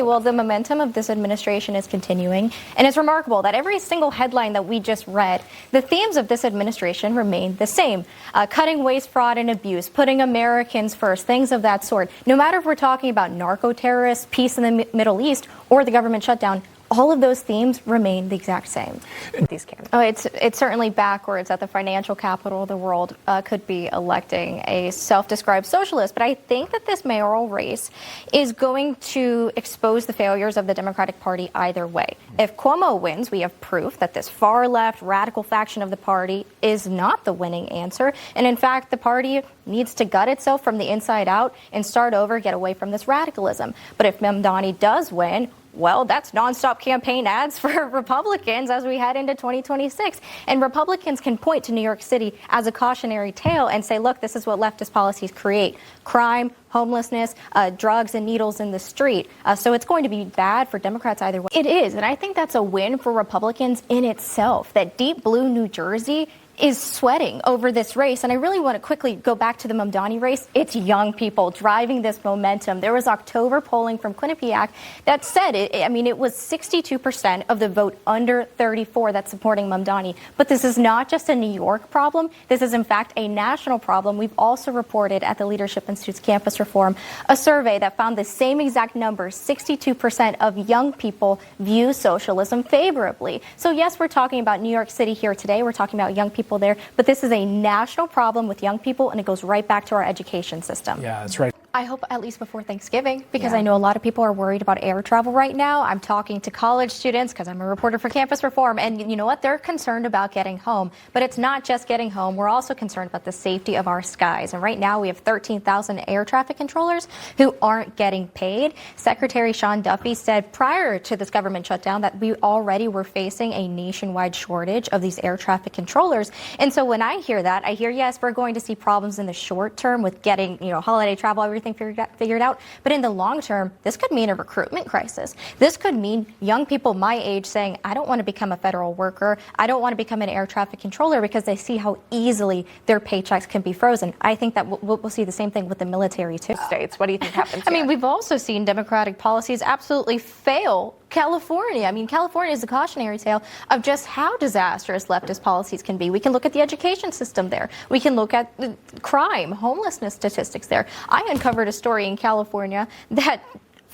Well, the momentum of this administration is continuing, and it's remarkable that every single headline that we just read, the themes of this administration remain the same. Cutting waste, fraud, and abuse, putting Americans first, things of that sort. No matter if we're talking about narco-terrorists, peace in the Middle East, or the government shutdown, all of those themes remain the exact same. It's certainly backwards that the financial capital of the world could be electing a self-described socialist, but I think that this mayoral race is going to expose the failures of the Democratic Party either way. If Cuomo wins, we have proof that this far-left radical faction of the party is not the winning answer, and in fact, the party needs to gut itself from the inside out and start over, get away from this radicalism. But if Mamdani does win, well, that's nonstop campaign ads for Republicans as we head into 2026. And Republicans can point to New York City as a cautionary tale and say, look, this is what leftist policies create. Crime, homelessness, drugs and needles in the street. So it's going to be bad for Democrats either way. It is, and I think that's a win for Republicans in itself, that deep blue New Jersey is sweating over this race. And I really want to quickly go back to the Mamdani race. It's young people driving this momentum. There was October polling from Quinnipiac that said, it was 62% of the vote under 34 that's supporting Mamdani. But this is not just a New York problem. This is, in fact, a national problem. We've also reported at the Leadership Institute's Campus Reform a survey that found the same exact number, 62% of young people view socialism favorably. So yes, we're talking about New York City here today. We're talking about young people there, but this is a national problem with young people, and it goes right back to our education system. Yeah, that's right. I hope at least before Thanksgiving, because I know a lot of people are worried about air travel right now. I'm talking to college students because I'm a reporter for Campus Reform, and you know what? They're concerned about getting home. But it's not just getting home. We're also concerned about the safety of our skies. And right now we have 13,000 air traffic controllers who aren't getting paid. Secretary Sean Duffy said prior to this government shutdown that we already were facing a nationwide shortage of these air traffic controllers. And so when I hear that, I hear, yes, we're going to see problems in the short term with getting, holiday travel, everything figured out. But in the long term, this could mean a recruitment crisis. This could mean young people my age saying, I don't want to become a federal worker. I don't want to become an air traffic controller because they see how easily their paychecks can be frozen. I think that we'll see the same thing with the military, too. States. What do you think happens here? We've also seen Democratic policies absolutely fail California. California is a cautionary tale of just how disastrous leftist policies can be. We can look at the education system there. We can look at the crime, homelessness statistics there. I uncovered a story in California that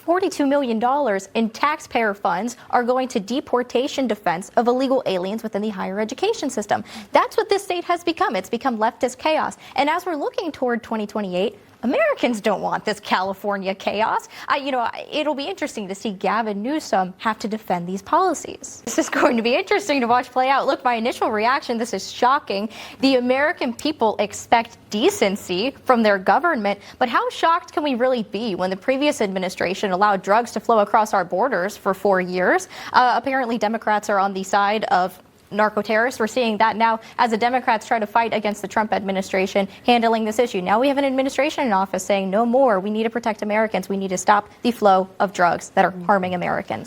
$42 million in taxpayer funds are going to deportation defense of illegal aliens within the higher education system. That's what this state has become. It's become leftist chaos. And as we're looking toward 2028, Americans don't want this California chaos. It'll be interesting to see Gavin Newsom have to defend these policies. This is going to be interesting to watch play out. Look, my initial reaction, this is shocking. The American people expect decency from their government, but how shocked can we really be when the previous administration allowed drugs to flow across our borders for 4 years? Apparently, Democrats are on the side of narco-terrorists. We're seeing that now as the Democrats try to fight against the Trump administration handling this issue. Now we have an administration in office saying no more. We need to protect Americans. We need to stop the flow of drugs that are harming Americans.